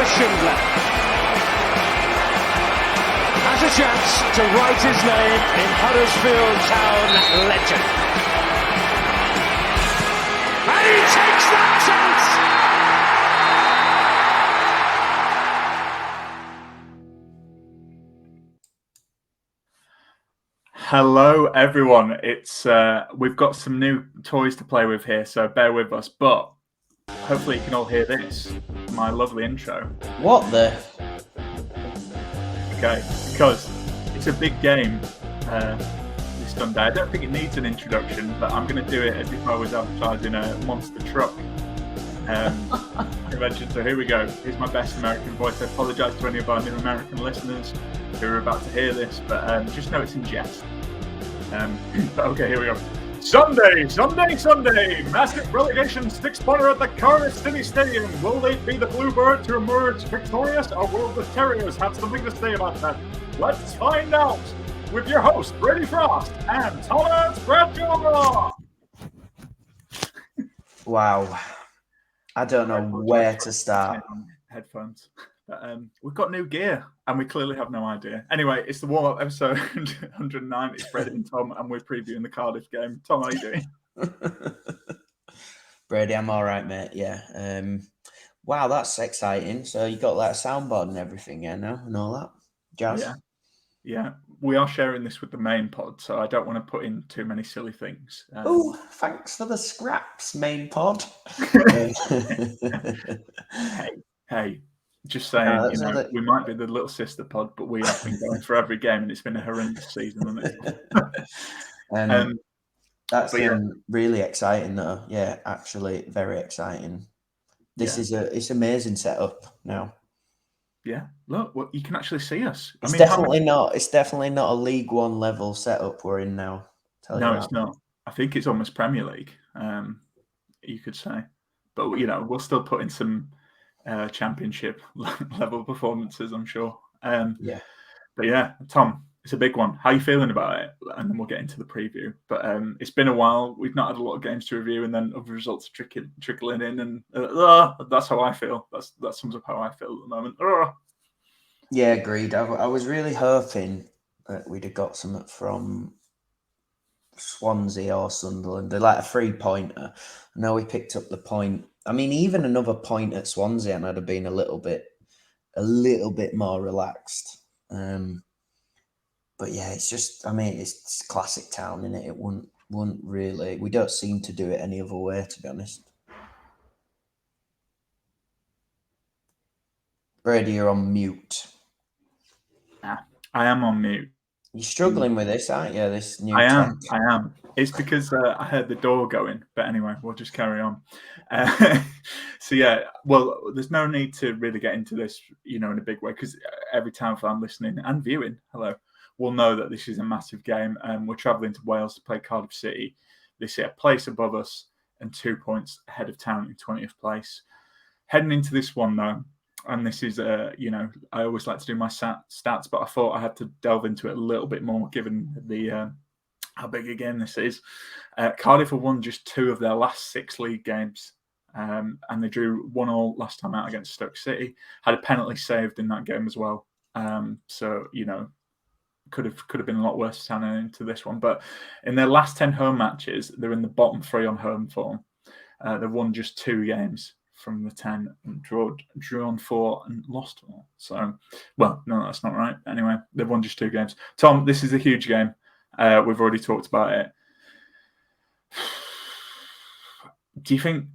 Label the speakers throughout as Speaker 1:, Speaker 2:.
Speaker 1: for Schindler. Has a chance to write his name in Huddersfield Town legend. And he takes that chance!
Speaker 2: Hello, everyone. It's we've got some new toys to play with here, so bear with us. But hopefully, you can all hear this. My lovely intro.
Speaker 3: What the?
Speaker 2: Okay, because it's a big game this Sunday. I don't think it needs an introduction, but I'm going to do it as if I was advertising a monster truck convention. So here we go. Here's my best American voice. I apologise to any of our new American listeners who are about to hear this, but just know it's in jest. But okay, here we go. Sunday! Massive relegation six-pointer at the Cardiff City Stadium. Will they be the Bluebird to emerge victorious, or will the Terriers have something to say about that? Let's find out with your host, Brady Frost, and Thomas Bradshaw.
Speaker 3: Wow. I don't know where to start.
Speaker 2: Headphones. But, we've got new gear, and we clearly have no idea. Anyway, it's the warm-up episode 109. It's Brady and Tom, and we're previewing the Cardiff game. Tom, how are you doing?
Speaker 3: Brady, I'm all right, mate. Yeah. Wow, that's exciting. So you got that soundboard and everything, yeah, now and all that jazz.
Speaker 2: Yeah. We are sharing this with the main pod, so I don't want to put in too many silly things.
Speaker 3: Oh, thanks for the scraps, main pod.
Speaker 2: Hey. Just saying, we might be the little sister pod, but we have been going for every game, and it's been a horrendous season, hasn't it?
Speaker 3: That's really exciting, though. Yeah, actually, very exciting. It's amazing setup now.
Speaker 2: Yeah, look, well, you can actually see us.
Speaker 3: It's definitely not a League One level setup we're in now.
Speaker 2: No, it's not. I think it's almost Premier League. You could say, but we'll still put in some championship level performances, I'm sure. But yeah, Tom, it's a big one. How are you feeling about it? And then we'll get into the preview. But it's been a while. We've not had a lot of games to review, and then other results trickling in, and that's how I feel. That sums up how I feel at the moment.
Speaker 3: Yeah, agreed. I was really hoping that we'd have got something from Swansea or Sunderland. They're like a 3-pointer. I know we picked up the point. I mean, even another point at Swansea, and I'd have been a little bit more relaxed. But yeah, it's just, it's classic Town, innit? It wouldn't really. We don't seem to do it any other way, to be honest. Brady, you're on mute.
Speaker 2: I am on mute.
Speaker 3: You're struggling with this, aren't you? This new
Speaker 2: I am. It's because I heard the door going. But anyway, we'll just carry on. So yeah, well, there's no need to really get into this, in a big way, because every Town fan listening and viewing, will know that this is a massive game. We're travelling to Wales to play Cardiff City. They sit a place above us and 2 points ahead of Town in 20th place. Heading into this one, though, and this is, I always like to do my stats, but I thought I had to delve into it a little bit more given the how big a game this is. Cardiff have won just 2 of their last 6 league games, and they drew 1-1 last time out against Stoke City. Had a penalty saved in that game as well. So, could have been a lot worse standing into this one. But in their last 10 home matches, they're in the bottom 3 on home form. They've won just 2 games from the 10, and drawn 4 and lost 4. So, well, no, that's not right. Anyway, they've won just 2 games. Tom, this is a huge game. We've already talked about it. Do you think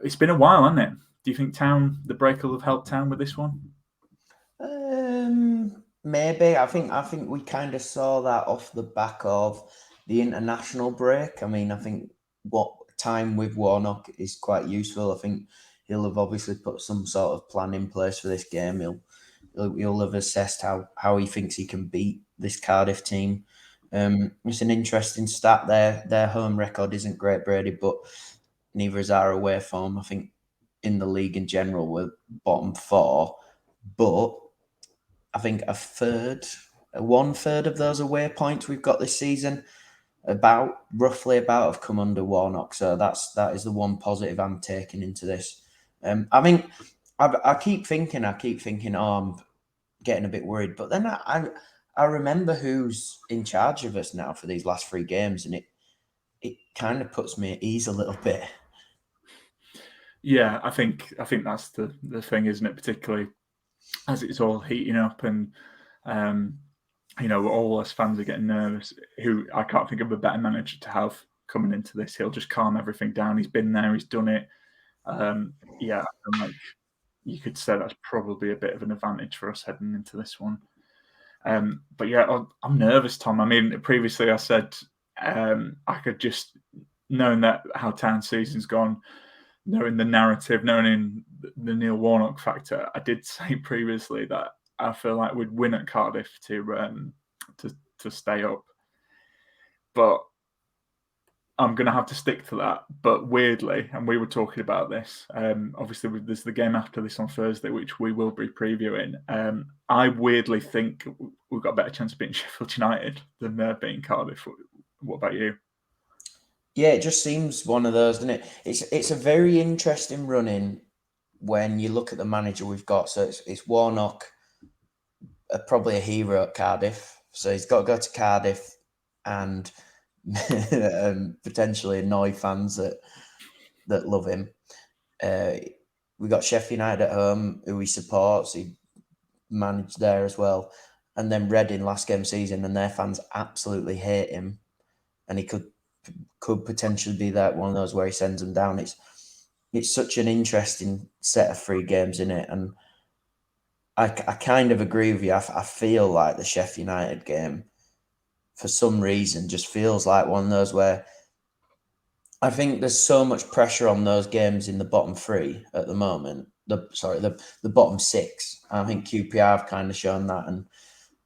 Speaker 2: it's been a while, hasn't it? Do you think Town, the break will have helped Town with this one?
Speaker 3: Maybe. I think we kind of saw that off the back of the international break. I think what time with Warnock is quite useful. I think he'll have obviously put some sort of plan in place for this game. He'll have assessed how he thinks he can beat this Cardiff team. It's an interesting stat there. Their home record isn't great, Brady, but neither is our away form. I think in the league in general, we're bottom 4, but I think one third of those away points we've got this season, roughly about have come under Warnock. So that is the one positive I'm taking into this. I think I keep thinking, oh, I'm getting a bit worried. But then I remember who's in charge of us now for these last 3 games, and it kind of puts me at ease a little bit.
Speaker 2: Yeah, I think that's the thing, isn't it? Particularly as it's all heating up, and all us fans are getting nervous. Who I can't think of a better manager to have coming into this. He'll just calm everything down. He's been there. He's done it. Yeah, and like you could say that's probably a bit of an advantage for us heading into this one. But yeah, I'm nervous, Tom. I mean, previously I said I could just, knowing that how Town season's gone, knowing the narrative, knowing the Neil Warnock factor, I did say previously that I feel like we'd win at Cardiff to stay up. But I'm going to have to stick to that. But weirdly, and we were talking about this, obviously there's the game after this on Thursday, which we will be previewing. I weirdly think we've got a better chance of beating Sheffield United than beating Cardiff. What about you?
Speaker 3: Yeah, it just seems one of those, doesn't it? It's a very interesting run-in when you look at the manager we've got. So it's Warnock, probably a hero at Cardiff. So he's got to go to Cardiff and potentially annoy fans that love him. We got Sheffield United at home, who he supports. He managed there as well. And then Reading last game season, and their fans absolutely hate him. And he could potentially be that one of those where he sends them down. It's such an interesting set of 3 games in it, and I kind of agree with you. I feel like the Sheffield United game, for some reason, just feels like one of those where I think there's so much pressure on those games in the bottom 3 at the moment. The bottom 6. I think QPR have kind of shown that,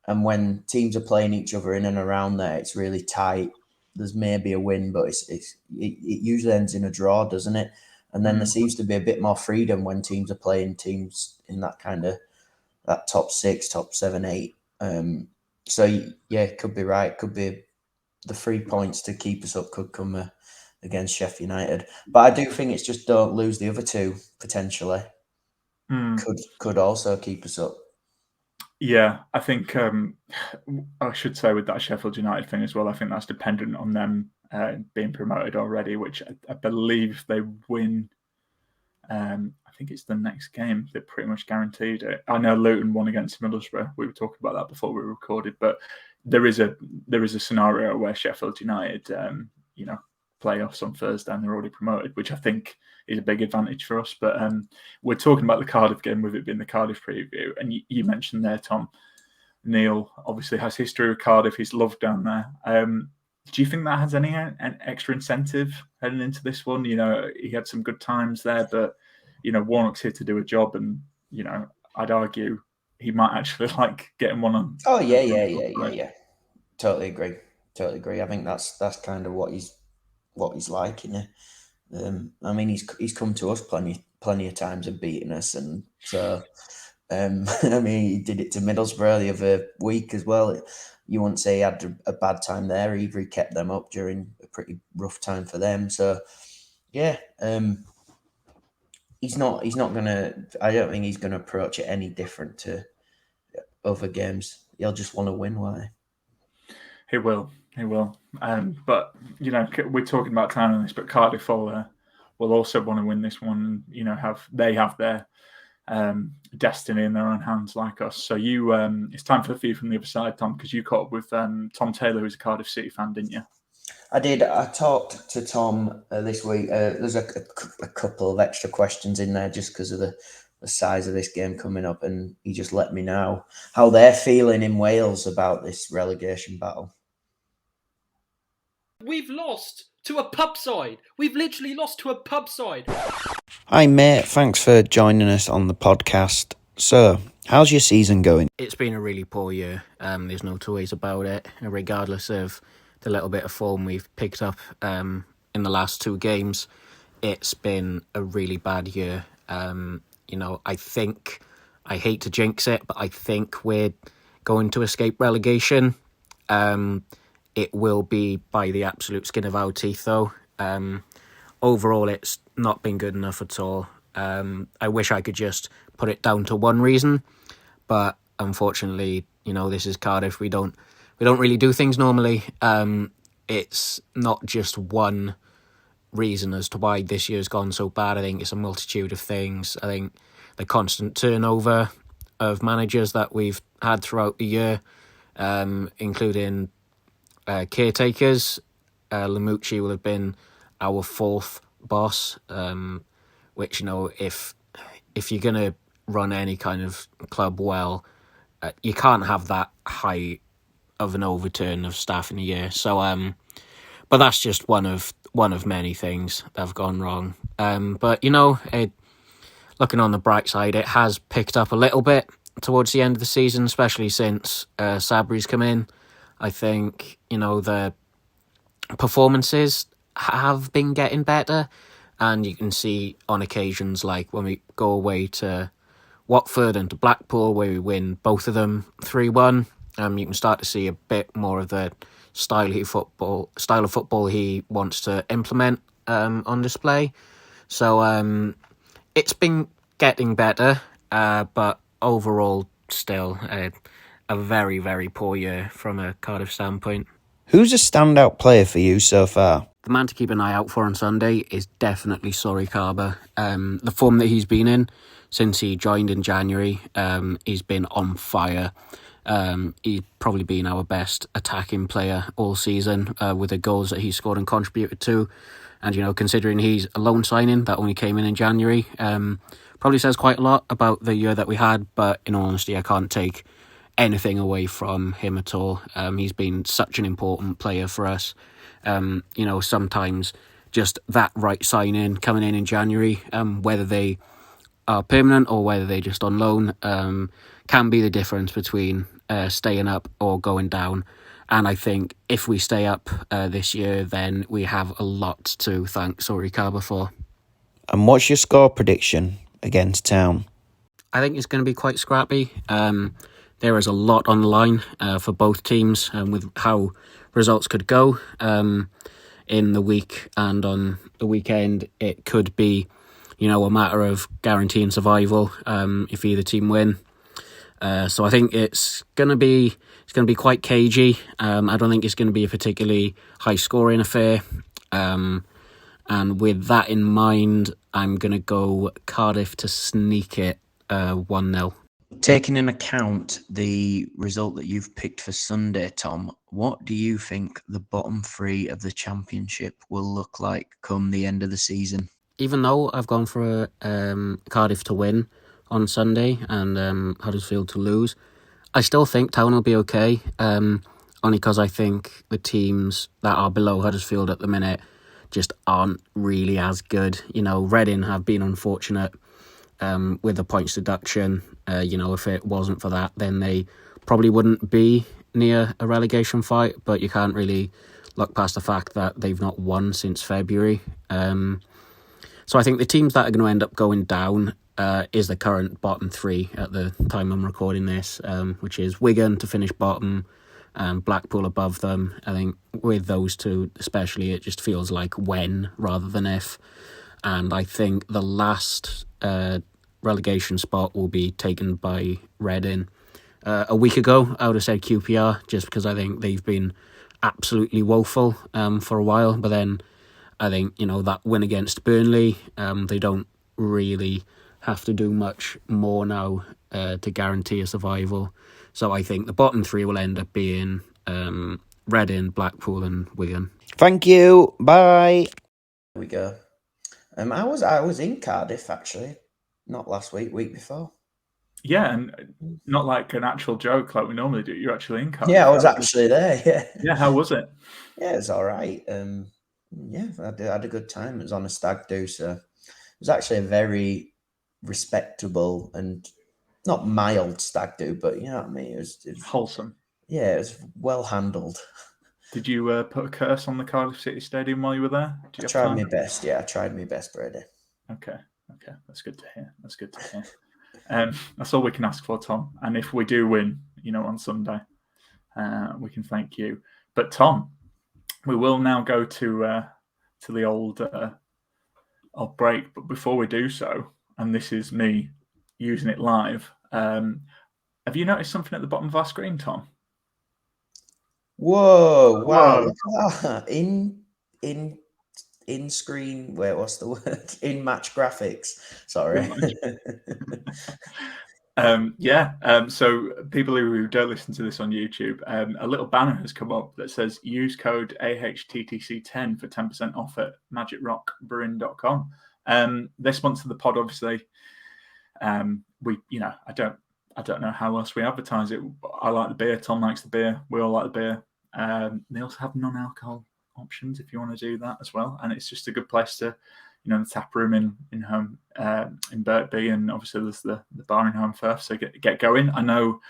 Speaker 3: and when teams are playing each other in and around there, it's really tight. There's maybe a win, but it usually ends in a draw, doesn't it? And then there seems to be a bit more freedom when teams are playing teams in that kind of that top 6, top 7, 8. So yeah, could be right. Could be the 3 points to keep us up could come against Sheffield United. But I do think it's just don't lose the other 2 potentially. Could also keep us up.
Speaker 2: Yeah, I think I should say with that Sheffield United thing as well, I think that's dependent on them being promoted already, which I believe they win. I think it's the next game that pretty much guaranteed it. I know Luton won against Middlesbrough. We were talking about that before we recorded, but there is a scenario where Sheffield United, playoffs on Thursday and they're already promoted, which I think is a big advantage for us. But we're talking about the Cardiff game with it being the Cardiff preview. And you mentioned there, Tom, Neil obviously has history with Cardiff. He's loved down there. Do you think that has any extra incentive heading into this one? He had some good times there, but, Warnock's here to do a job. And, I'd argue he might actually like getting one on.
Speaker 3: Oh, yeah. Totally agree. I think that's kind of what he's like, I mean, he's come to us plenty of times and beaten us, and so I mean, he did it to Middlesbrough the other week as well. You wouldn't say he had a bad time there either. He kept them up during a pretty rough time for them. So yeah, he's not gonna. I don't think he's gonna approach it any different to other games. He'll just want to win, won't he?
Speaker 2: He will. But we're talking about Town on this, but Cardiff will also want to win this one. They have their destiny in their own hands, like us. So it's time for the view from the other side, Tom, because you caught up with Tom Taylor, who's a Cardiff City fan, didn't you?
Speaker 3: I did. I talked to Tom this week. There's a couple of extra questions in there just because of the size of this game coming up, and he just let me know how they're feeling in Wales about this relegation battle.
Speaker 4: We've lost to a pub side. We've literally lost to a pub side.
Speaker 5: Hi mate, thanks for joining us on the podcast. So, how's your season going?
Speaker 4: It's been a really poor year. There's no two ways about it. Regardless of the little bit of form we've picked up in the last 2 games, it's been a really bad year. I think, I hate to jinx it, but I think we're going to escape relegation. It will be by the absolute skin of our teeth, though. Overall, it's not been good enough at all. I wish I could just put it down to one reason, but unfortunately, this is Cardiff. We don't really do things normally. It's not just one reason as to why this year's gone so bad. I think it's a multitude of things. I think the constant turnover of managers that we've had throughout the year, including caretakers. Lamucci will have been our fourth boss, which, if you're going to run any kind of club well, you can't have that high of an overturn of staff in a year. So, but that's just one of many things that have gone wrong. But looking on the bright side, it has picked up a little bit towards the end of the season, especially since Sabri's come in. I think the performances have been getting better, and you can see on occasions like when we go away to Watford and to Blackpool, where we win both of them 3-1. You can start to see a bit more of the style of football he wants to implement on display. So it's been getting better, but overall still a very, very poor year from a Cardiff standpoint.
Speaker 5: Who's a standout player for you so far?
Speaker 4: The man to keep an eye out for on Sunday is definitely Sori Kaba. The form that he's been in since he joined in January, he's been on fire. He's probably been our best attacking player all season with the goals that he scored and contributed to. And, considering he's a loan signing that only came in January, probably says quite a lot about the year that we had. But in all honesty, I can't take anything away from him at all. He's been such an important player for us. Sometimes just that right sign-in coming in January, whether they are permanent or whether they're just on loan, can be the difference between staying up or going down. And I think if we stay up this year, then we have a lot to thank Sori Kaba for.
Speaker 5: And what's your score prediction against Town?
Speaker 4: I think it's going to be quite scrappy. There is a lot on the line for both teams with how results could go in the week and on the weekend. It could be, a matter of guaranteeing survival if either team win. So I think it's going to be quite cagey. I don't think it's going to be a particularly high scoring affair. And with that in mind, I'm going to go Cardiff to sneak it 1-0.
Speaker 5: Taking in account the result that you've picked for Sunday, Tom, what do you think the bottom three of the Championship will look like come the end of the season?
Speaker 4: Even though I've gone for Cardiff to win on Sunday and Huddersfield to lose, I still think Town will be okay, only because I think the teams that are below Huddersfield at the minute just aren't really as good. Reading have been unfortunate with the points deduction. If it wasn't for that, then they probably wouldn't be near a relegation fight, but you can't really look past the fact that they've not won since February. So I think the teams that are going to end up going down is the current bottom three at the time I'm recording this, which is Wigan to finish bottom and Blackpool above them. I think with those two especially, it just feels like when rather than if. And I think the last relegation spot will be taken by Reading. A week ago, I would have said QPR, just because I think they've been absolutely woeful for a while. But then I think, that win against Burnley, they don't really have to do much more now to guarantee a survival. So I think the bottom three will end up being Reading, Blackpool and Wigan.
Speaker 5: Thank you. Bye.
Speaker 3: There we go. I was in Cardiff actually, not last week, week before.
Speaker 2: Yeah, and not like an actual joke like we normally do. You're actually in Cardiff.
Speaker 3: Yeah, I was actually there. Yeah.
Speaker 2: Yeah, how was it?
Speaker 3: Yeah, it was all right. Yeah, I had a good time. It was on a stag do, so it was actually a very respectable and not mild stag do, but you know what I mean. It was
Speaker 2: Wholesome.
Speaker 3: Yeah, it was well handled.
Speaker 2: Did you put a curse on the Cardiff City Stadium while you were there?
Speaker 3: I tried my best. Yeah, I tried my best, Brady.
Speaker 2: Okay, that's good to hear. That's all we can ask for, Tom. And if we do win, on Sunday, we can thank you. But Tom, we will now go to the old break. But before we do so, and this is me using it live. Have you noticed something at the bottom of our screen, Tom?
Speaker 3: Whoa! Wow!
Speaker 2: Whoa.
Speaker 3: Look at that. In screen. Wait, what's the word? In match graphics. Sorry.
Speaker 2: So people who don't listen to this on YouTube, a little banner has come up that says use code AHTTC10 for 10% off at magicrockbrewing.com. They're sponsored the pod, obviously. I don't know how else we advertise it. I like the beer. Tom likes the beer. We all like the beer. They also have non-alcohol options if you want to do that as well. And it's just a good place to, the tap room in home in Birkby, and obviously there's the bar in Home Firth. So get going. I know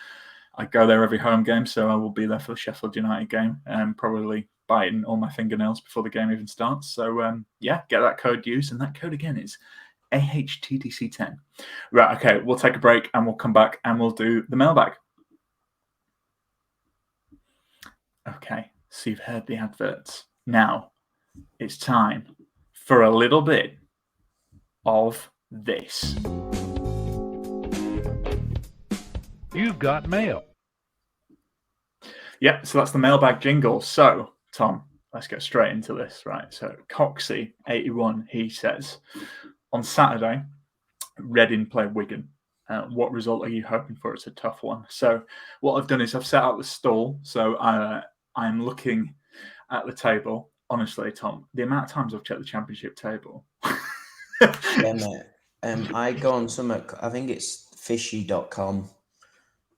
Speaker 2: I go there every home game, so I will be there for the Sheffield United game, probably biting all my fingernails before the game even starts. So get that code used, and that code again is AHTTC10. Right, okay, we'll take a break and we'll come back and we'll do the mailbag. Okay, so you've heard the adverts. Now it's time for a little bit of this.
Speaker 1: You've got mail.
Speaker 2: Yeah, so that's the mailbag jingle. So, Tom, let's get straight into this, right? So, Coxie81, he says, on Saturday, Reading play Wigan. What result are you hoping for? It's a tough one. So, what I've done is I've set out the stall. So, I'm looking at the table. Honestly, Tom, the amount of times I've checked the championship table.
Speaker 3: Yeah, mate. I go on some, I think it's fishy.com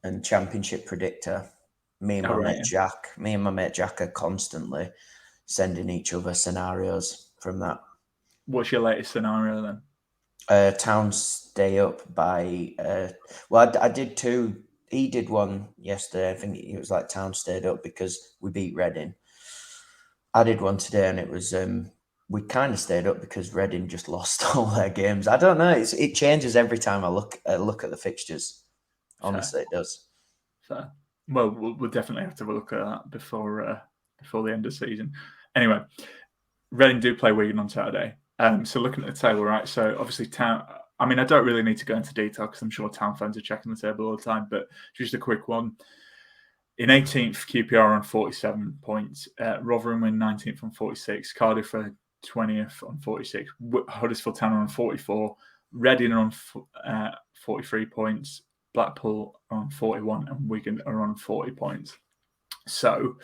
Speaker 3: and Championship Predictor. Me and my mate Jack are constantly sending each other scenarios from that.
Speaker 2: What's your latest scenario then?
Speaker 3: Town stay up by I did two. He did one yesterday. I think it was like Town stayed up because we beat Reading. I did one today, and it was we kind of stayed up because Reading just lost all their games. I don't know. It changes every time I look at the fixtures. Honestly, it does.
Speaker 2: Fair. Well, we'll definitely have to have a look at that before the end of the season. Anyway, Reading do play Wigan on Saturday. So looking at the table, right? So obviously Town. I mean, I don't really need to go into detail because I'm sure Town fans are checking the table all the time. But just a quick one. In 18th, QPR on 47 points. Rotherham in 19th on 46. Cardiff are 20th on 46. Huddersfield Town are on 44. Reading are on 43 points. Blackpool are on 41 and Wigan are on 40 points. So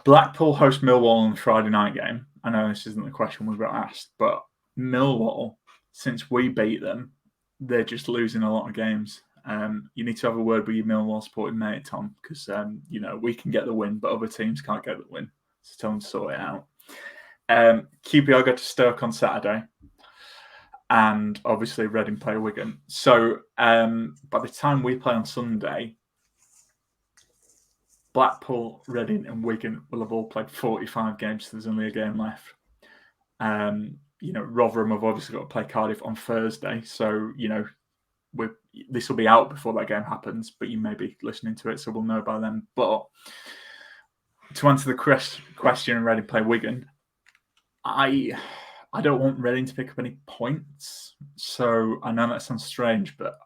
Speaker 2: Blackpool host Millwall on the Friday night game. I know this isn't the question we got asked, but Millwall, since we beat them, they're just losing a lot of games. You need to have a word with your Millwall supporting mate, Tom, because we can get the win, but other teams can't get the win. So tell them to sort it out. QPR go to Stoke on Saturday, and obviously Reading play Wigan. So by the time we play on Sunday, Blackpool, Reading, and Wigan will have all played 45 games. So there's only a game left. Rotherham have obviously got to play Cardiff on Thursday, so this will be out before that game happens, but you may be listening to it, so we'll know by then. But to answer the question, Reading play Wigan, I don't want Reading to pick up any points. So I know that sounds strange, but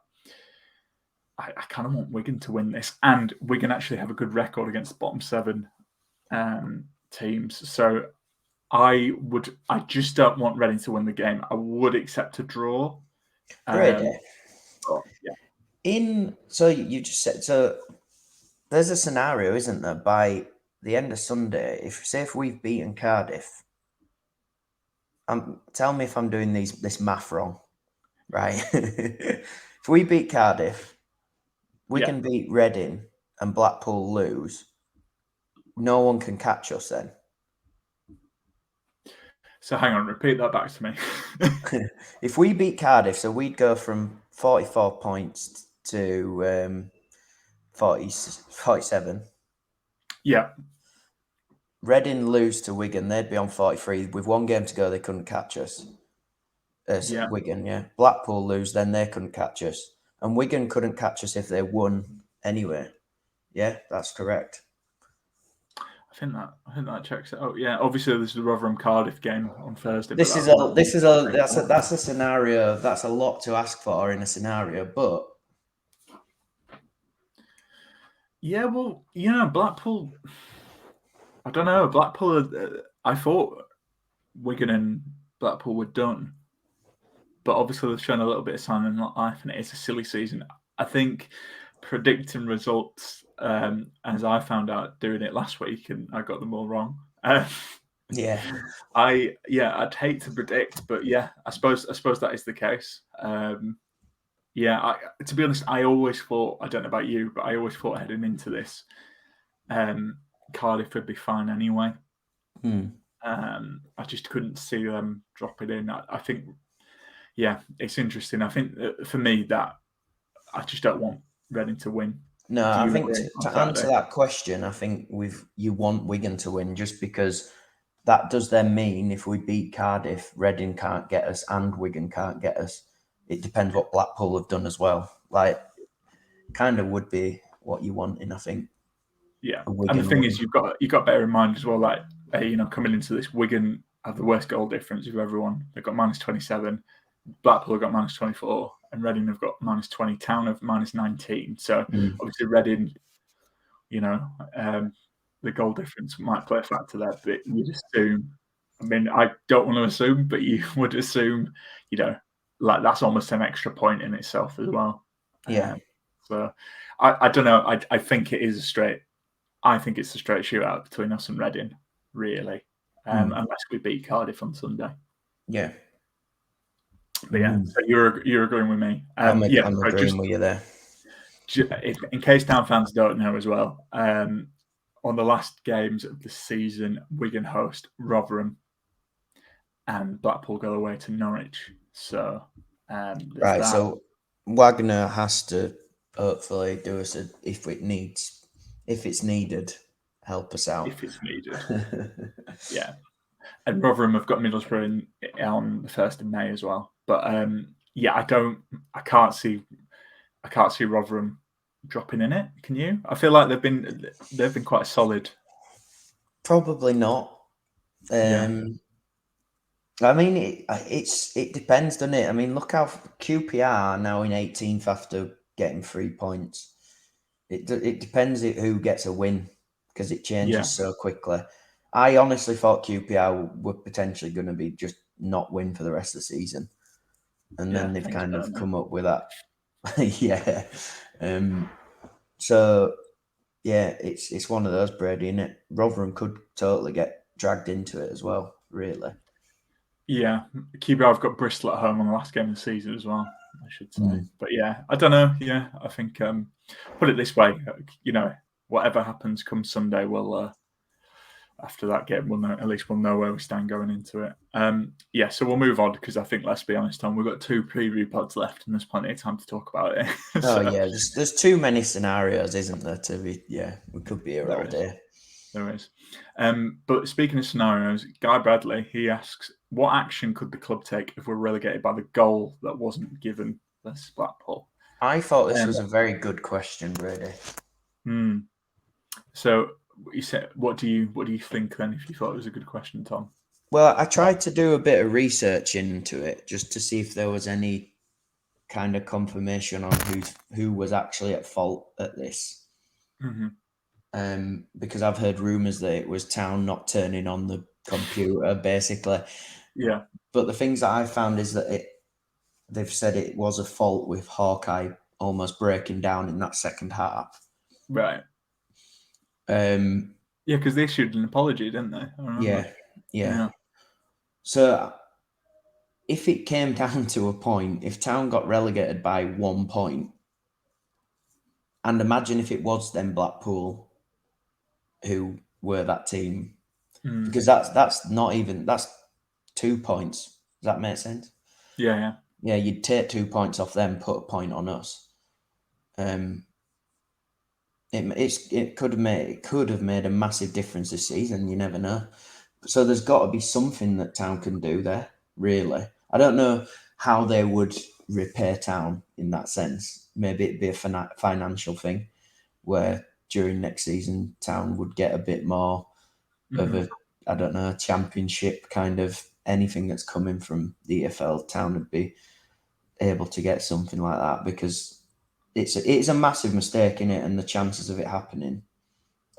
Speaker 2: I kind of want Wigan to win this. And Wigan actually have a good record against the bottom 7 teams. So I just don't want Reading to win the game. I would accept a draw.
Speaker 3: Brady.
Speaker 2: Yeah.
Speaker 3: So you just said, so there's a scenario, isn't there, by the end of Sunday, if we've beaten Cardiff, tell me if I'm doing this math wrong, right? If we beat Cardiff, we can beat Reading and Blackpool lose, no one can catch us then.
Speaker 2: So hang on, repeat that back to me.
Speaker 3: If we beat Cardiff, so we'd go from 44 points to 47.
Speaker 2: Yeah.
Speaker 3: Reading lose to Wigan, they'd be on 43. With one game to go, they couldn't catch us. Wigan, yeah. Blackpool lose, then they couldn't catch us. And Wigan couldn't catch us if they won anyway. Yeah, that's correct.
Speaker 2: I think that checks it out. Yeah, obviously there's the Rotherham Cardiff game on Thursday.
Speaker 3: That's a scenario. That's a lot to ask for in a scenario, but
Speaker 2: yeah. Well, Blackpool. I don't know. Blackpool. I thought Wigan and Blackpool were done, but obviously they've shown a little bit of sign of life, and it is a silly season. I think predicting results, as I found out doing it last week, and I got them all wrong.
Speaker 3: yeah,
Speaker 2: I'd hate to predict, but yeah, I suppose that is the case. To be honest, I always thought, I don't know about you, but I always thought heading into this, Cardiff would be fine anyway. I just couldn't see them dropping in. I think, it's interesting. I think for me that I just don't want Reading to win.
Speaker 3: No, I think to answer that question, I think you want Wigan to win just because that does then mean if we beat Cardiff, Reading can't get us and Wigan can't get us. It depends what Blackpool have done as well. Like, kind of would be what you want in, I think.
Speaker 2: Yeah, and the thing is, you've got to bear in mind as well, like, coming into this, Wigan have the worst goal difference of everyone. They've got -27. Blackpool have got -24. And Reading have got -20, Town have -19. So obviously Reading, the goal difference might play a factor there. But you'd assume, I mean, I don't want to assume, but you would assume, like that's almost an extra point in itself as well.
Speaker 3: Yeah.
Speaker 2: So I don't know. I think it is a straight shootout between us and Reading, really, unless we beat Cardiff on Sunday.
Speaker 3: Yeah.
Speaker 2: But yeah, so you're agreeing with me.
Speaker 3: I'm agreeing with you there.
Speaker 2: In case Town fans don't know as well, on the last games of the season, Wigan host Rotherham, and Blackpool go away to Norwich. So
Speaker 3: right, so Wagner has to hopefully do us if it's needed, help us out.
Speaker 2: If it's needed, yeah. And Rotherham have got Middlesbrough on the 1st of May as well. But I can't see Rotherham dropping in it. Can you? I feel like they've been quite solid.
Speaker 3: Probably not. I mean, it depends, doesn't it? I mean, look how QPR are now in 18th after getting 3 points. It depends who gets a win because it changes so quickly. I honestly thought QPR were potentially going to be just not win for the rest of the season. And then they've kind of come up with that. Yeah. So, yeah, it's one of those, Brady, isn't it? Rotherham could totally get dragged into it as well, really.
Speaker 2: Yeah. QPR have got Bristol at home on the last game of the season as well, I should say. But yeah, I don't know. Yeah, I think, put it this way, whatever happens come Sunday, we'll... after that game, we'll know where we stand going into it. So we'll move on because I think, let's be honest, Tom, we've got 2 preview pods left and there's plenty of time to talk about it.
Speaker 3: There's too many scenarios, isn't there? We could be here all day.
Speaker 2: There is. But speaking of scenarios, Guy Bradley, he asks, what action could the club take if we're relegated by the goal that wasn't given this Blackpool?
Speaker 3: I thought this was a very good question, Brady.
Speaker 2: So, you said, what do you think then? If you thought it was a good question, Tom?
Speaker 3: Well, I tried to do a bit of research into it just to see if there was any kind of confirmation on who was actually at fault at this. Because I've heard rumours that it was Town not turning on the computer, basically.
Speaker 2: Yeah.
Speaker 3: But the things that I found is that they've said it was a fault with Hawkeye almost breaking down in that second half.
Speaker 2: Right. Because they issued an apology, didn't they? Yeah.
Speaker 3: So if it came down to a point, if Town got relegated by 1 point, and imagine if it was then Blackpool who were that team, because that's 2 points. Does that make sense?
Speaker 2: Yeah.
Speaker 3: Yeah, you'd take 2 points off them, put a point on us. It could have made a massive difference this season. You never know. So there's got to be something that Town can do there. Really, I don't know how they would repay Town in that sense. Maybe it'd be a financial thing, where during next season Town would get a bit more of a, I don't know, championship kind of anything that's coming from the EFL, Town would be able to get something like that, because it's a massive mistake in it, and the chances of it happening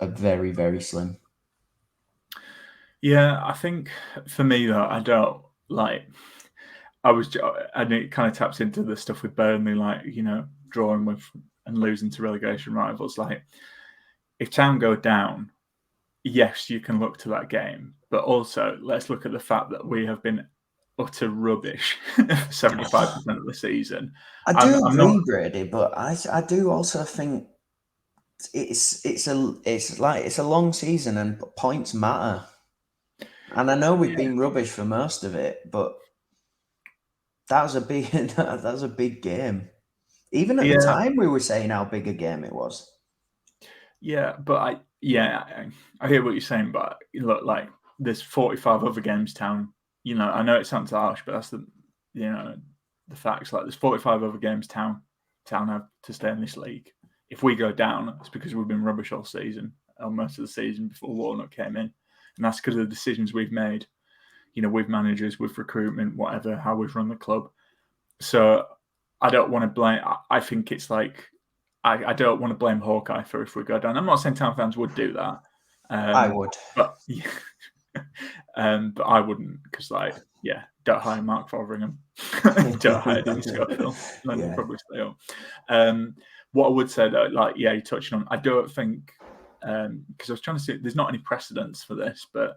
Speaker 3: are very, very slim.
Speaker 2: Yeah, I think for me though, I don't like. And it kind of taps into the stuff with Burnley, like, you know, drawing with and losing to relegation rivals. Like, if Town go down, yes, you can look to that game, but also let's look at the fact that we have been utter rubbish for 75% of the season.
Speaker 3: I do
Speaker 2: I'm
Speaker 3: agree,
Speaker 2: not.
Speaker 3: Brady, but I do also think it's a long season and points matter. And I know we've been rubbish for most of it, but that was a big that was a big game. Even at the time, we were saying how big a game it was.
Speaker 2: Yeah, but I hear what you're saying, but look, like, there's 45 other games Town. You know, I know it sounds harsh, but that's the facts. Like, there's 45 other games Town have to stay in this league. If we go down, it's because we've been rubbish all season, or most of the season before Warnock came in, and that's because of the decisions we've made. You know, with managers, with recruitment, whatever, how we've run the club. So I don't want to blame. I think it's like, I don't want to blame Hawkeye for if we go down. I'm not saying Town fans would do that.
Speaker 3: I would,
Speaker 2: but but I wouldn't, because, like, don't hire Mark Fotheringham, don't hire Danny Schofield, then they'll probably stay up. What I would say though, like, you're touching on, I don't think, because I was trying to see, there's not any precedents for this, but I'm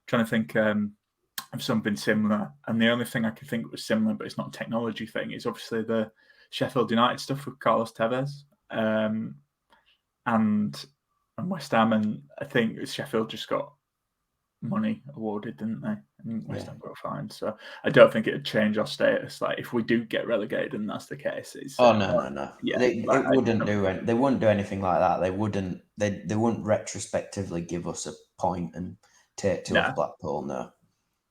Speaker 2: trying to think of something similar, and the only thing I could think was similar, but it's not a technology thing, is obviously the Sheffield United stuff with Carlos Tevez, and West Ham, and I think Sheffield just got money awarded, didn't they? And West Ham got fined, so I don't think it'd change our status. Like, if we do get relegated, and that's the case, it's
Speaker 3: no.
Speaker 2: Yeah,
Speaker 3: They wouldn't do anything like that. They wouldn't retrospectively give us a point and take to off Blackpool. No,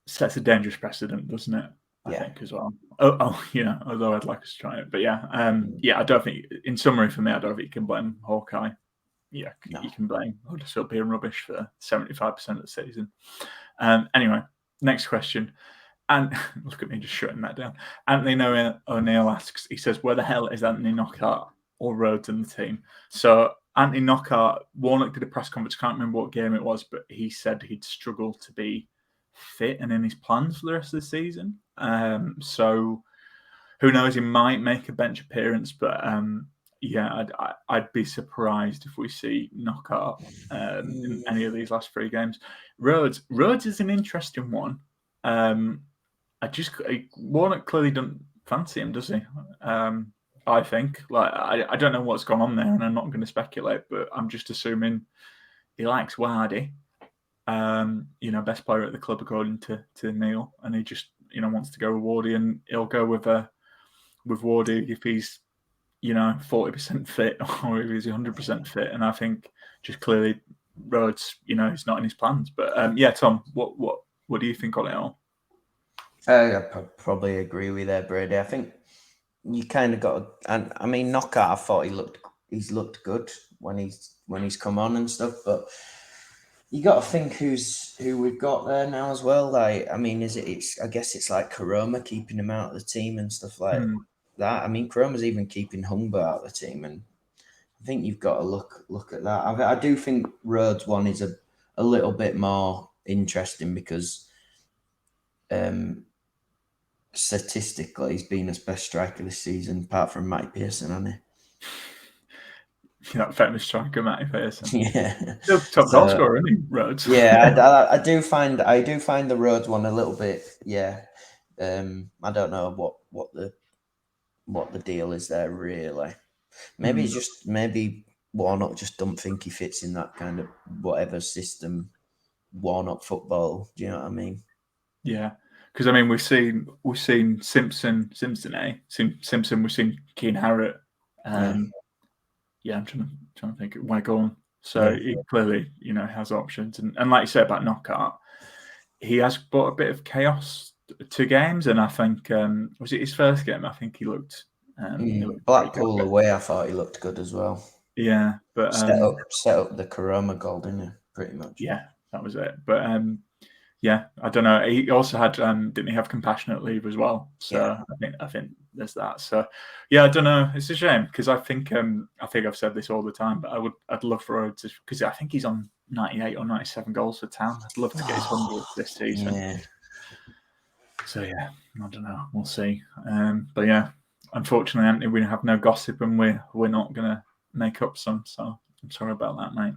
Speaker 2: sets a dangerous precedent, doesn't it? I think as well. Although I'd like us to try it, but I don't think. In summary, for me, I don't think you can blame Hawkeye. You can blame Huddersfield being rubbish for 75% of the season. Anyway, next question. And look at me just shutting that down. Anthony O'Neill asks, he says, where the hell is Anthony Knockaert or Rhodes in the team? So Anthony Knockaert, Warnock did a press conference, can't remember what game it was, but he said he'd struggle to be fit and in his plans for the rest of the season. So who knows, he might make a bench appearance, but I'd be surprised if we see Knockaert in any of these last 3 games. Rhodes is an interesting one. Warnock clearly doesn't fancy him, does he? I think. Like, I don't know what's gone on there, and I'm not going to speculate, but I'm just assuming he likes Wardy. Best player at the club according to Neil, and he just wants to go with Wardy, and he'll go with Wardy if he's 40% fit or if he's 100% fit. And I think just clearly Rhodes, he's not in his plans. But Tom, what do you think on it all?
Speaker 3: I probably agree with that, Brady. I think you kind of got, and I mean, Knockaert, I thought he's looked good when he's come on and stuff, but you got to think who we've got there now as well. Like, I mean, I guess it's like Karoma keeping him out of the team and stuff like that. I mean, Karoma's even keeping Humber out of the team, and I think you've got to look at that. I do think Rhodes one is a little bit more interesting because statistically he's been his best striker this season, apart from Matty Pearson, hasn't he?
Speaker 2: That famous striker, Matty Pearson.
Speaker 3: Yeah,
Speaker 2: top goal scorer, isn't he, Rhodes?
Speaker 3: Yeah, I do find the Rhodes one a little bit. Yeah, I don't know what the deal is there really. Maybe it's just Warnock just don't think he fits in that kind of whatever system, Warnock football. Do you know what I mean?
Speaker 2: Yeah, because I mean we've seen Simpson. We've seen Keane Harrott. I'm trying to think of Wagon. So he clearly, has options. And like you said about Knockaert, he has brought a bit of chaos to games. And I think, was it his first game? I think he looked
Speaker 3: Blackpool away, I thought he looked good as well.
Speaker 2: Yeah, but
Speaker 3: set up the Karoma goal, didn't he? Pretty much.
Speaker 2: Yeah, That was it. But yeah, I don't know. He also had didn't he have compassionate leave as well? So
Speaker 3: Yeah.
Speaker 2: I think there's that. So yeah, I don't know. It's a shame because I think I've said this all the time, but I'd love for Owen to, because I think he's on 98 or 97 goals for Town. I'd love to get his 100 this season.
Speaker 3: Yeah.
Speaker 2: So yeah, I don't know. We'll see. But yeah, unfortunately, Anthony, we have no gossip, and we're not gonna make up some. So I'm sorry about that, mate.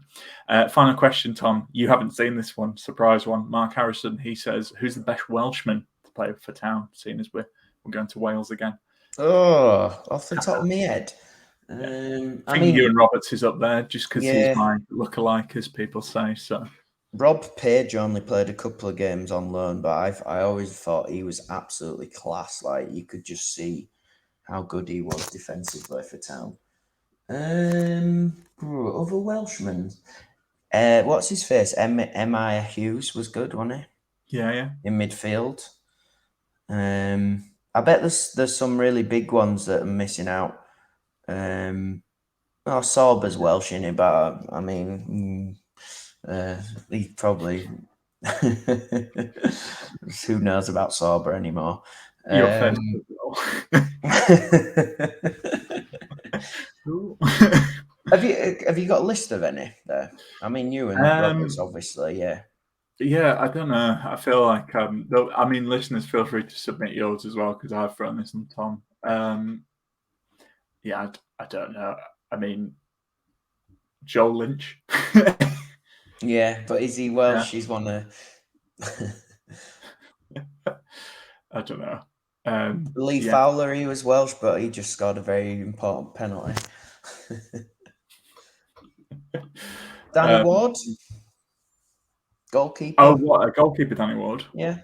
Speaker 2: Final question, Tom. You haven't seen this one. Surprise one. Mark Harrison. He says, "Who's the best Welshman to play for Town?" Seeing as we're going to Wales again.
Speaker 3: Oh, off the top of my head.
Speaker 2: I think Ewan Roberts is up there just because he's
Speaker 3: Yeah.
Speaker 2: my lookalike, as people say. So
Speaker 3: Rob Page only played a couple of games on loan, but I always thought he was absolutely class. Like, you could just see how good he was defensively for Town. Other Welshmen. What's his face? M.I. Hughes was good, wasn't he?
Speaker 2: yeah.
Speaker 3: In midfield. I bet there's some really big ones that are missing out. Sorba's Welsh, innit? But I mean, he probably who knows about Sorba anymore.
Speaker 2: Your first.
Speaker 3: Have you got a list of any there? I mean, you and Roberts, obviously, yeah.
Speaker 2: Yeah, I don't know. I feel like I mean, listeners, feel free to submit yours as well because I've thrown this on Tom. Yeah, I don't know. I mean, Joel Lynch.
Speaker 3: Yeah, but is he Welsh? He's one of.
Speaker 2: I don't know.
Speaker 3: Lee Fowler, he was Welsh, but he just scored a very important penalty. Danny Ward, goalkeeper.
Speaker 2: Oh, what a goalkeeper, Danny Ward.
Speaker 3: Yeah.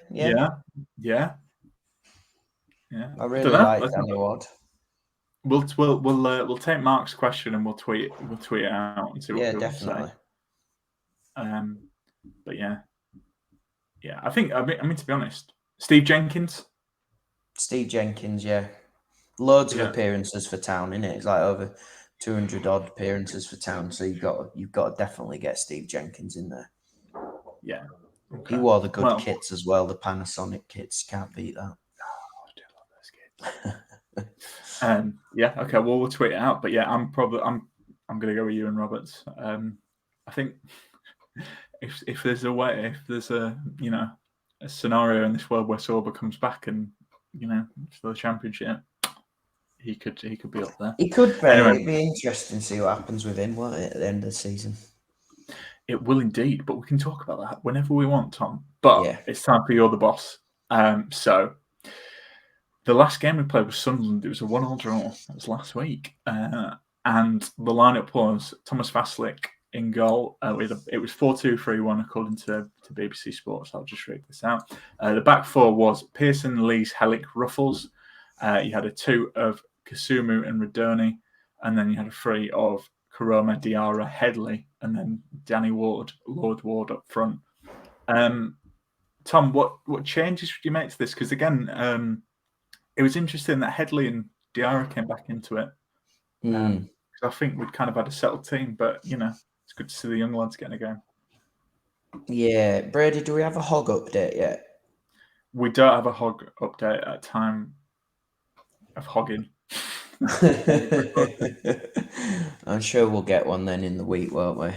Speaker 3: I really like Danny Ward.
Speaker 2: We'll take Mark's question and we'll tweet it out and see what people
Speaker 3: definitely.
Speaker 2: say. But yeah. I think I mean to be honest, Steve Jenkins,
Speaker 3: yeah, loads of appearances for Town, innit? It's like over 200 odd appearances for Town, so you've got to definitely get Steve Jenkins in there.
Speaker 2: Yeah, okay.
Speaker 3: He wore the good kits as well, the Panasonic kits. Can't beat that.
Speaker 2: Oh, I do love those kits. Yeah, okay. Well, we'll tweet it out, but yeah, I'm gonna go with Ewan Roberts. I think if there's a a scenario in this world where Sorba comes back and for the championship, he could be up there.
Speaker 3: He could be.
Speaker 2: Anyway,
Speaker 3: it'd be interesting to see what happens with him, won't it, at the end of the season?
Speaker 2: It will indeed, but we can talk about that whenever we want, Tom. But it's time for You're the Boss. So the last game we played was Sunderland. It was a 1-1 draw. That was last week. And the lineup was Thomas Vaslick in goal. It was 4-2-3-1 according to BBC Sports. I'll just read this out. The back four was Pearson, Lees, Hellick, Ruffles. You had a 2 of Kasumu and Radoni. And then you had a 3 of Karoma, Diarra, Headley, and then Danny Ward, Lord Ward up front. Tom, what changes would you make to this? Because again, it was interesting that Headley and Diarra came back into it. Because I think we'd kind of had a settled team, but it's good to see the young lads getting a game.
Speaker 3: Yeah, Brady, do we have a Hog update yet?
Speaker 2: We don't have a Hog update at time of hogging.
Speaker 3: I'm sure we'll get one then in the week, won't we?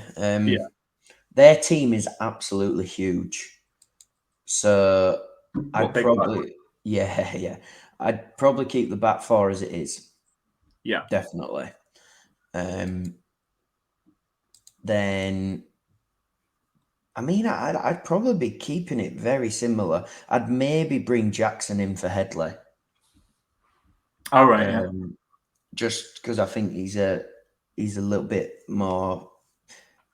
Speaker 3: Their team is absolutely huge, so I'd probably I'd probably keep the back four as it is.
Speaker 2: Yeah,
Speaker 3: definitely. Then I mean, I'd probably be keeping it very similar. I'd maybe bring Jackson in for Headley.
Speaker 2: All right,
Speaker 3: just because I think he's a little bit more.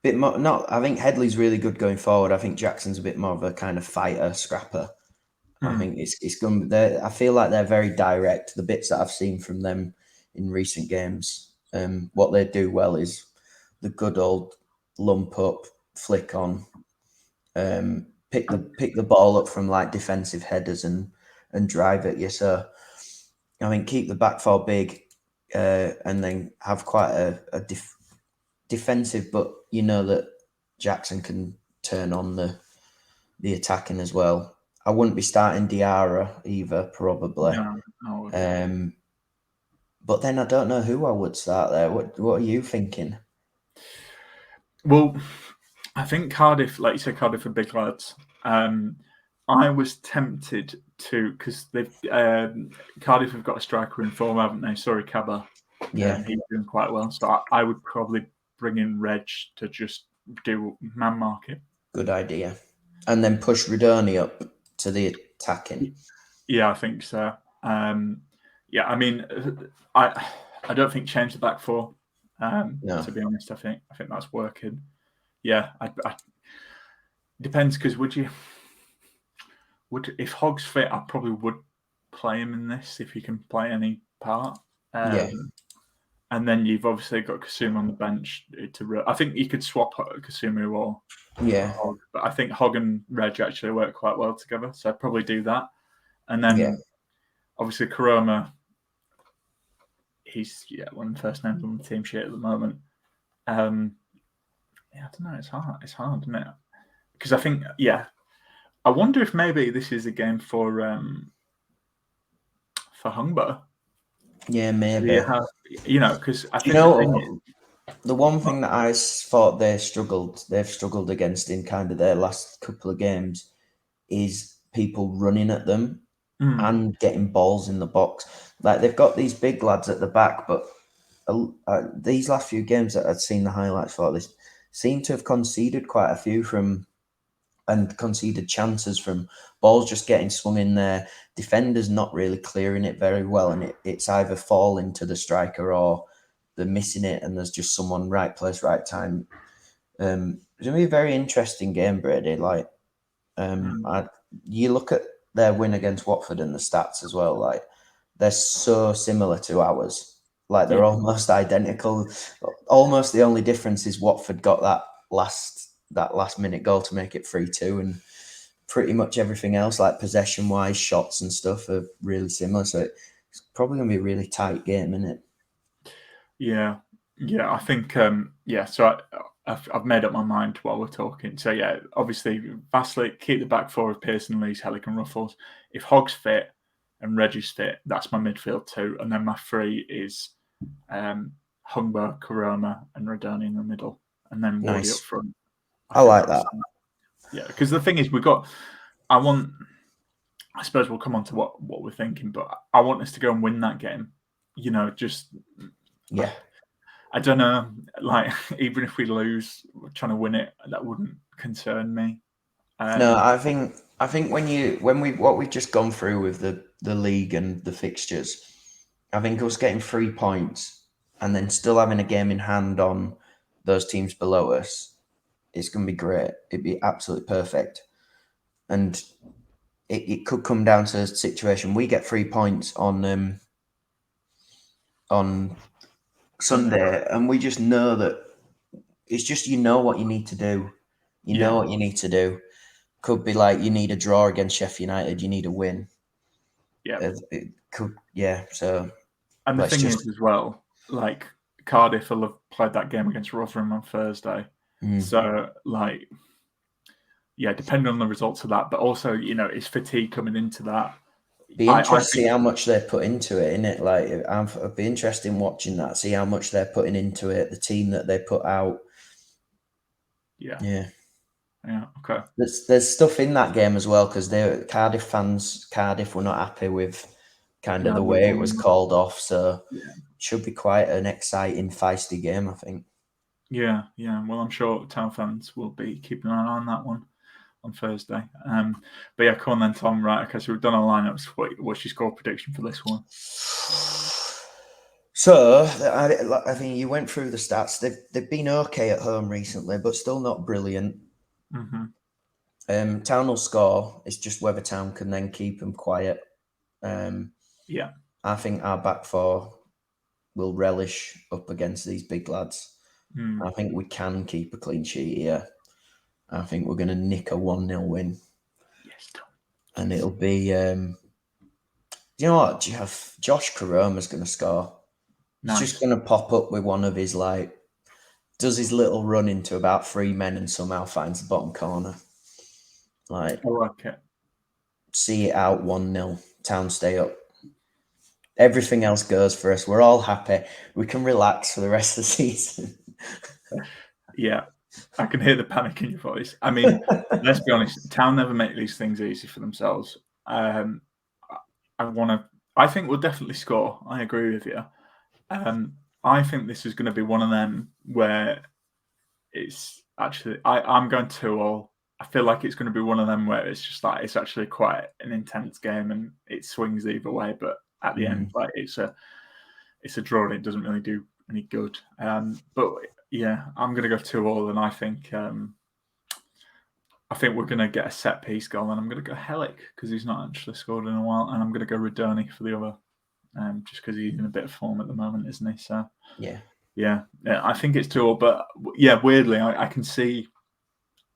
Speaker 3: Not. I think Headley's really good going forward. I think Jackson's a bit more of a kind of fighter, scrapper. I think it's going. I feel like they're very direct. The bits that I've seen from them in recent games, what they do well is the good old lump up, flick on, pick the ball up from like defensive headers and drive at you. So I mean, keep the back four big, and then have quite a defensive, but that Jackson can turn on the attacking as well. I wouldn't be starting Diarra either, probably.
Speaker 2: No.
Speaker 3: But then I don't know who I would start there. What are you thinking?
Speaker 2: Well, I think Cardiff, like you said, Cardiff are big lads. I was tempted to, because they've Cardiff have got a striker in form, haven't they? Sorry, Cabba.
Speaker 3: Yeah.
Speaker 2: He's doing quite well. So I would probably bring in Reg to just do man market.
Speaker 3: Good idea. And then push Redoni up to the attacking.
Speaker 2: Yeah, I think so. Yeah, I mean, I don't think change the back four.
Speaker 3: No.
Speaker 2: To be honest, I think that's working. Yeah, I depends, because if Hogg's fit, I probably would play him in this if he can play any part.
Speaker 3: Yeah.
Speaker 2: And then you've obviously got Kasuma on the bench I think you could swap Kasuma or Hogg, but I think Hogg and Reg actually work quite well together, so I'd probably do that. And then obviously Karoma, he's one of the first names on the team sheet at the moment. I don't know. It's hard, isn't it? Because I think, I wonder if maybe this is a game for Hungbo.
Speaker 3: Yeah, maybe.
Speaker 2: Because I think
Speaker 3: the one thing that I thought they've struggled against in kind of their last couple of games is people running at them and getting balls in the box. Like, they've got these big lads at the back, but these last few games that I'd seen the highlights for, this seem to have conceded quite a few and conceded chances from balls just getting swung in there, defenders not really clearing it very well, and it's either falling to the striker or they're missing it, and there's just someone right place, right time. It's going to be a very interesting game, Brady. Like, you look at their win against Watford and the stats as well. Like, they're so similar to ours. Like, they're almost identical. Almost the only difference is Watford got that last minute goal to make it 3-2, and pretty much everything else, like possession wise, shots and stuff, are really similar. So it's probably going to be a really tight game, isn't it?
Speaker 2: Yeah, I think So I've made up my mind while we're talking. So obviously Vasily, keep the back four of Pearson, Lees, Hellick and Ruffles. If Hogg's fit and Reggie's fit, that's my midfield too, and then my three is Hungbo, Karoma and Redoni in the middle, and then Wardy up front.
Speaker 3: I like that.
Speaker 2: Yeah, because the thing is, I suppose we'll come on to what we're thinking, but I want us to go and win that game. I don't know. Like, even if we lose, we're trying to win it, that wouldn't concern me.
Speaker 3: No, I think what we've just gone through with the league and the fixtures, I think us getting 3 points and then still having a game in hand on those teams below us, it's going to be great. It'd be absolutely perfect. And it could come down to a situation. We get 3 points on Sunday, and we just know that it's just, what you need to do. You know what you need to do. Could be like you need a draw against Sheffield United. You need a win.
Speaker 2: Yeah.
Speaker 3: It could, So.
Speaker 2: And the thing is as well, like, Cardiff will have played that game against Rotherham on Thursday. So, like, depending on the results of that, but also, is fatigue coming into that?
Speaker 3: Be interesting to see how much they put into it, innit? Like, I'd be interested in watching that, see how much they're putting into it, the team that they put out. Yeah.
Speaker 2: Okay.
Speaker 3: There's stuff in that game as well, because Cardiff were not happy with kind of the way it was called off, so it should be quite an exciting, feisty game, I think. Yeah.
Speaker 2: Well, I'm sure Town fans will be keeping an eye on that one on Thursday. But come on then, Tom. Right, okay, so we've done our lineups. What's your score prediction for this one?
Speaker 3: So, I think you went through the stats. They've been okay at home recently, but still not brilliant. Town will score. It's just whether Town can then keep them quiet. I think our back four will relish up against these big lads. I think we can keep a clean sheet here. I think we're going to nick a 1-0 win.
Speaker 2: Yes, Tom.
Speaker 3: And it'll be, you know what? Josh Karoma's going to score. Nice. He's just going to pop up with one of his, like, does his little run into about 3 men and somehow finds the bottom corner. Like,
Speaker 2: I like it.
Speaker 3: see it out 1-0. Town stay up. Everything else goes for us. We're all happy. We can relax for the rest of the season.
Speaker 2: Yeah, I can hear the panic in your voice. I mean, let's be honest. Town never make these things easy for themselves. I think we'll definitely score. I agree with you. I think this is going to be one of them where it's actually. I'm going 2-2. I feel like it's going to be one of them where it's just like it's actually quite an intense game and it swings either way. But at the end, like it's a draw and it doesn't really do any good. But yeah, I'm going to go 2-2, and I think we're going to get a set piece goal, and I'm going to go Hellick because he's not actually scored in a while, and I'm going to go Radoni for the other, just because he's in a bit of form at the moment, isn't he? So
Speaker 3: Yeah,
Speaker 2: I think it's 2-2, but yeah, weirdly, I can see.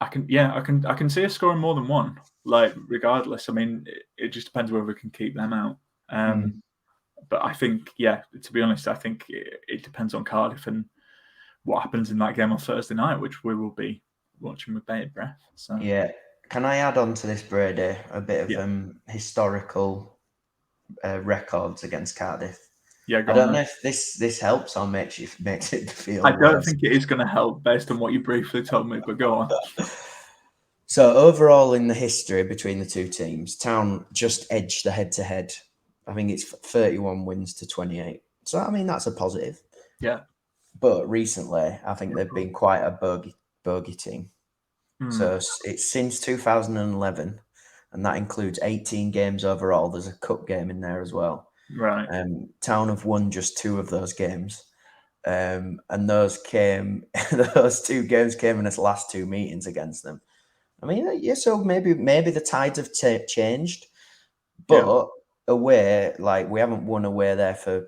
Speaker 2: I can see us scoring more than one. Like, regardless, I mean, it just depends whether we can keep them out. But I think, to be honest, I think it depends on Cardiff and what happens in that game on Thursday night, which we will be watching with bated breath. So
Speaker 3: yeah. Can I add on to this, Brady, a bit of historical records against Cardiff?
Speaker 2: Yeah,
Speaker 3: I don't know if this helps or makes it feel
Speaker 2: I don't
Speaker 3: worse.
Speaker 2: think it is going to help based on what you briefly told me, but go on.
Speaker 3: So overall in the history between the two teams, Town just edged the head-to-head. I think it's 31 wins to 28. So, I mean, that's a positive.
Speaker 2: Yeah.
Speaker 3: But recently, I think they've been quite a bogey team. So it's since 2011, and that includes 18 games overall. There's a cup game in there as well.
Speaker 2: Right.
Speaker 3: Town have won just 2 of those games. And those two games came in its last 2 meetings against them. I mean, yeah, so maybe the tides have changed, but away, like, we haven't won away there for.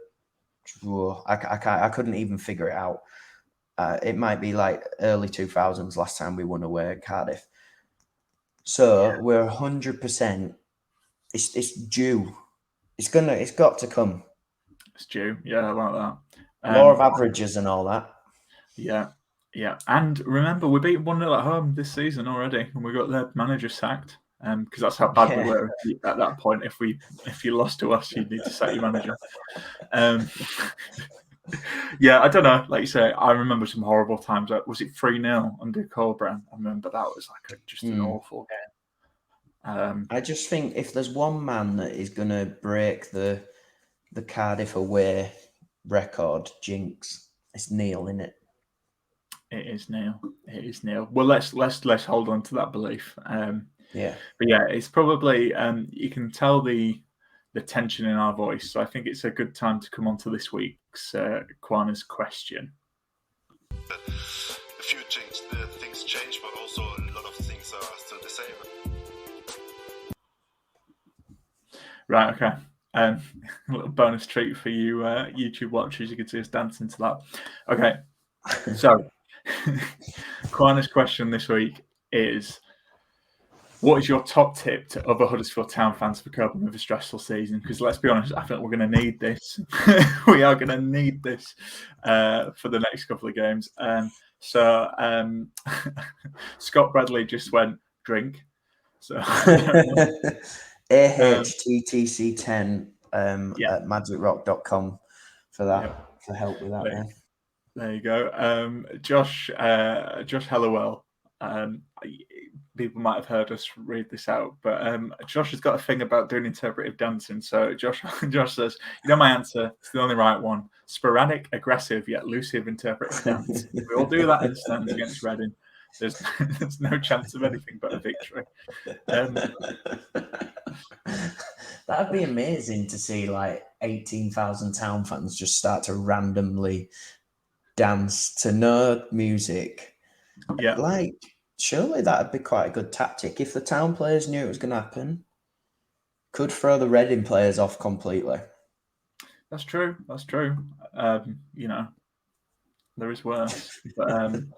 Speaker 3: I couldn't even figure it out. It might be like early 2000s last time we won away at Cardiff. So we're 100%. It's due. It's got to come.
Speaker 2: It's due. Yeah, I like that.
Speaker 3: Law of averages and all that.
Speaker 2: Yeah. Yeah, and remember, we beat 1-0 at home this season already, and we got their manager sacked. Because that's how bad we were at that point. If you lost to us, you'd need to sack your manager. Yeah, I don't know. Like you say, I remember some horrible times. Was it 3-0 under Colbrand? I remember that was like just an awful game.
Speaker 3: I just think if there's one man that is going to break the Cardiff away record jinx, it's Neil, isn't it?
Speaker 2: It is Neil. Well, let's hold on to that belief.
Speaker 3: Yeah.
Speaker 2: But yeah, it's probably you can tell the tension in our voice. So I think it's a good time to come on to this week's Quaner's question.
Speaker 6: A few things change, but also a lot of things are still the same.
Speaker 2: Right. Okay. A little bonus treat for you YouTube watchers. You can see us dancing to that. Okay. So, Quaner's question this week is: what is your top tip to other Huddersfield Town fans for coping with a stressful season? Because let's be honest, I think we're going to need this. We are going to need this for the next couple of games. So Scott Bradley just went drink. So
Speaker 3: AHTTC10 at magicrock.com for that, for help with that.
Speaker 2: Yeah. There you go. Josh Hallowell. People might have heard us read this out, but Josh has got a thing about doing interpretive dancing. So Josh says, my answer, it's the only right one. Sporadic, aggressive, yet elusive interpretive dance. If we all do that in stands against Reading, there's no chance of anything but a victory.
Speaker 3: That'd be amazing to see, like, 18,000 Town fans just start to randomly dance to no music.
Speaker 2: Yeah.
Speaker 3: Like, surely that'd be quite a good tactic. If the Town players knew it was going to happen, could throw the Reading players off completely.
Speaker 2: That's true. There is worse. But I'm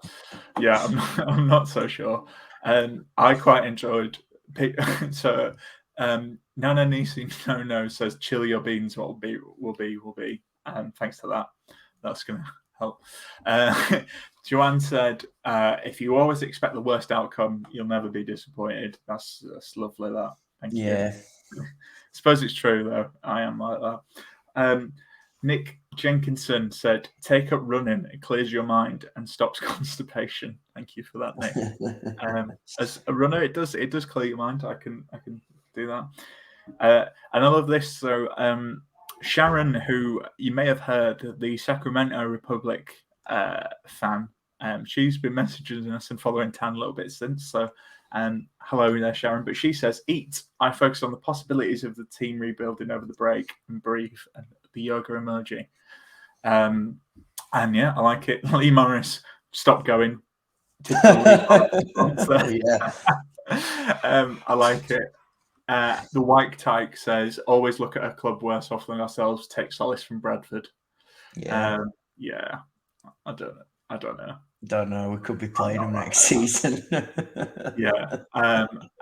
Speaker 2: not so sure. I quite enjoyed. So Nana Nisi no says chili your beans. What will be. Thanks to that. That's going to help. Joanne said, if you always expect the worst outcome, you'll never be disappointed. That's lovely, that. Thank you.
Speaker 3: Yeah.
Speaker 2: I suppose it's true, though. I am like that. Nick Jenkinson said, take up running. It clears your mind and stops constipation. Thank you for that, Nick. As a runner, it does clear your mind. I can do that. And I love this. So Sharon, who you may have heard, the Sacramento Republic fan, she's been messaging us and following Tan a little bit since. So hello there, Sharon. But she says, eat. I focus on the possibilities of the team rebuilding over the break and breathe. And the yoga emoji. And yeah, I like it. Lee Morris, stop going.
Speaker 3: Yeah.
Speaker 2: I like it. The White Tyke says, always look at a club worse off than ourselves. Take solace from Bradford.
Speaker 3: Yeah.
Speaker 2: Yeah. I don't know.
Speaker 3: Don't know. We could be playing them next season.
Speaker 2: Yeah.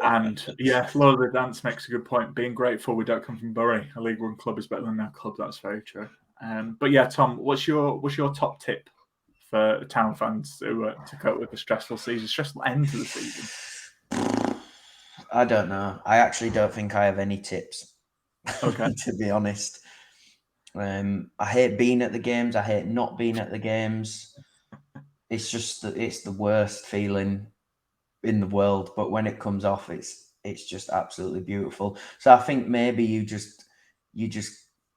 Speaker 2: And yeah, Lord of the Dance makes a good point. Being grateful we don't come from Bury. A League One club is better than our club. That's very true. But yeah, Tom, what's your top tip for Town fans to cope with the stressful end to the season?
Speaker 3: I don't know. I actually don't think I have any tips.
Speaker 2: Okay.
Speaker 3: To be honest. I hate being at the games. I hate not being at the games. It's just it's the worst feeling in the world. But when it comes off, it's just absolutely beautiful. So I think maybe you just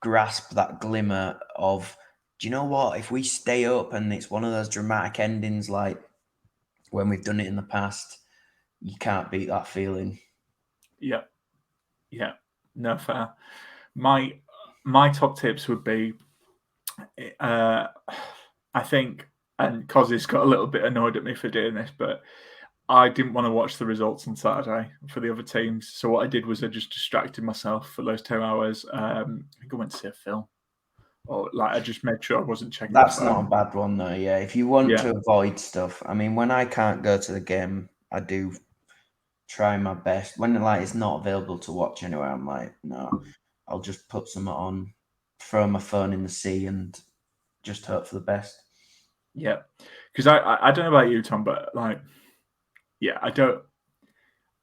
Speaker 3: grasp that glimmer of, do you know what? If we stay up and it's one of those dramatic endings like when we've done it in the past, you can't beat that feeling.
Speaker 2: Yeah. No, fair. My top tips would be, I think, and Cozzy's got a little bit annoyed at me for doing this, but I didn't want to watch the results on Saturday for the other teams. So what I did was I just distracted myself for those 2 hours. I think I went to see a film. Or I just made sure I wasn't checking.
Speaker 3: That's not a bad one though. Yeah, if you want
Speaker 2: Yeah.
Speaker 3: to avoid stuff, I mean, when I can't go to the game, I do try my best. When it's not available to watch anywhere, I'm like, no, I'll just put some on, throw my phone in the sea, and just hope for the best.
Speaker 2: Yeah, because I don't know about you, Tom, but yeah, I don't.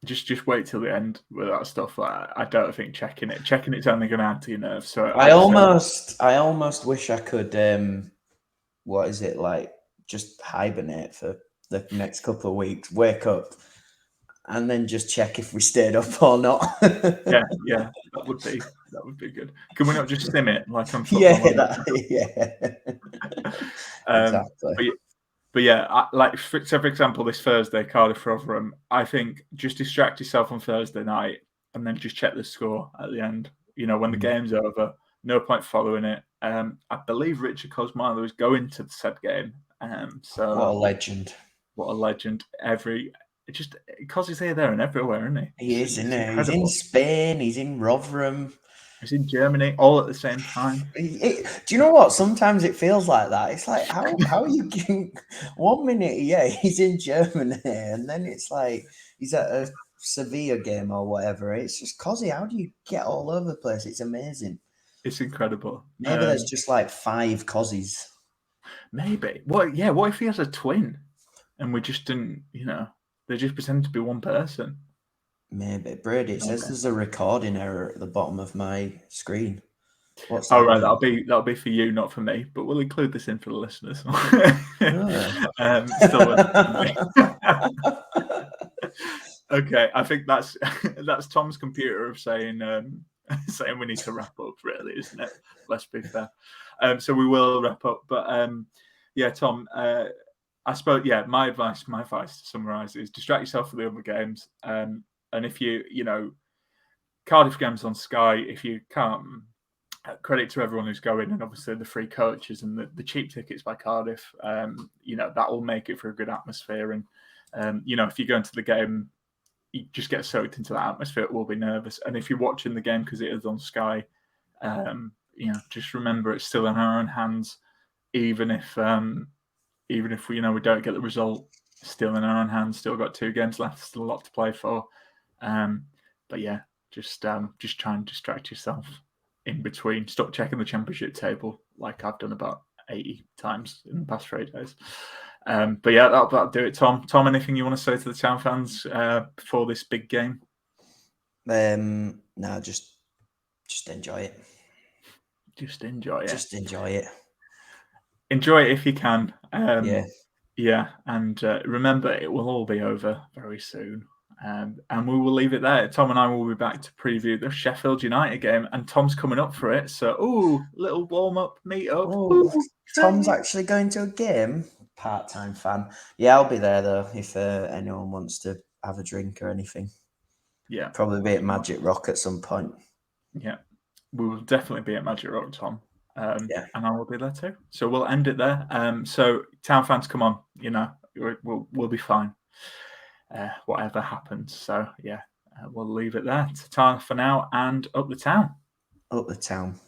Speaker 2: Just wait till the end with that stuff. I don't think checking it's only going to add to your nerves. So
Speaker 3: I almost wish I could. What is it like? Just hibernate for the next couple of weeks. Wake up, and then just check if we stayed up or not.
Speaker 2: yeah, that would be good. Can we not just sim it like on football?
Speaker 3: Exactly.
Speaker 2: But yeah, for example, this Thursday, Cardiff Rotherham, I think just distract yourself on Thursday night and then just check the score at the end. When the game's over, no point following it. I believe Richard Kosmala was going to the said game. So
Speaker 3: what a legend!
Speaker 2: What a legend! Because he's here, there, and everywhere, isn't he?
Speaker 3: He is, isn't he? He's in Spain. He's in Rotherham.
Speaker 2: He's in Germany, all at the same time.
Speaker 3: Do you know what? Sometimes it feels like that. It's like, how are you getting 1 minute? Yeah, he's in Germany, and then it's like he's at a Sevilla game or whatever. It's just Cozzy. How do you get all over the place? It's amazing.
Speaker 2: It's incredible.
Speaker 3: Maybe there's just like 5 Cozzys.
Speaker 2: Maybe. What if he has a twin, and we just didn't? They just pretend to be one person.
Speaker 3: Maybe. Brady, it says there's a recording error at the bottom of my screen. What's that?
Speaker 2: Oh, right, that'll be for you, not for me. But we'll include this in for the listeners. Okay, I think that's Tom's computer of saying we need to wrap up, really, isn't it? Let's be fair. So we will wrap up. But yeah, Tom, I suppose, my advice to summarise is distract yourself for the other games. And if Cardiff games on Sky, if you can't, credit to everyone who's going, and obviously the free coaches and the cheap tickets by Cardiff, that will make it for a good atmosphere. And, if you go into the game, you just get soaked into that atmosphere, it will be nervous. And if you're watching the game because it is on Sky, just remember it's still in our own hands, even if we don't get the result, still in our own hands, still got 2 games left, still a lot to play for. But yeah, just try and distract yourself in between. Stop checking the championship table like I've done about 80 times in the past 3 days. But yeah, that'll do it, Tom. Tom, anything you want to say to the Town fans before this big game?
Speaker 3: No, just enjoy it.
Speaker 2: Just enjoy it.
Speaker 3: Just enjoy it.
Speaker 2: Enjoy it if you can.
Speaker 3: Yeah.
Speaker 2: Yeah, and remember, it will all be over very soon. And we will leave it there. Tom and I will be back to preview the Sheffield United game, and Tom's coming up for it. So, little warm-up, meet-up.
Speaker 3: Oh, Tom's actually going to a game. Part-time fan. Yeah, I'll be there, though, if anyone wants to have a drink or anything.
Speaker 2: Yeah.
Speaker 3: Probably be at Magic Rock at some point.
Speaker 2: Yeah. We will definitely be at Magic Rock, Tom.
Speaker 3: Yeah.
Speaker 2: And I will be there too. So we'll end it there. So Town fans, come on. We'll be fine. Whatever happens. So yeah, we'll leave it there. Ta for now, and up the Town.
Speaker 3: Up the Town.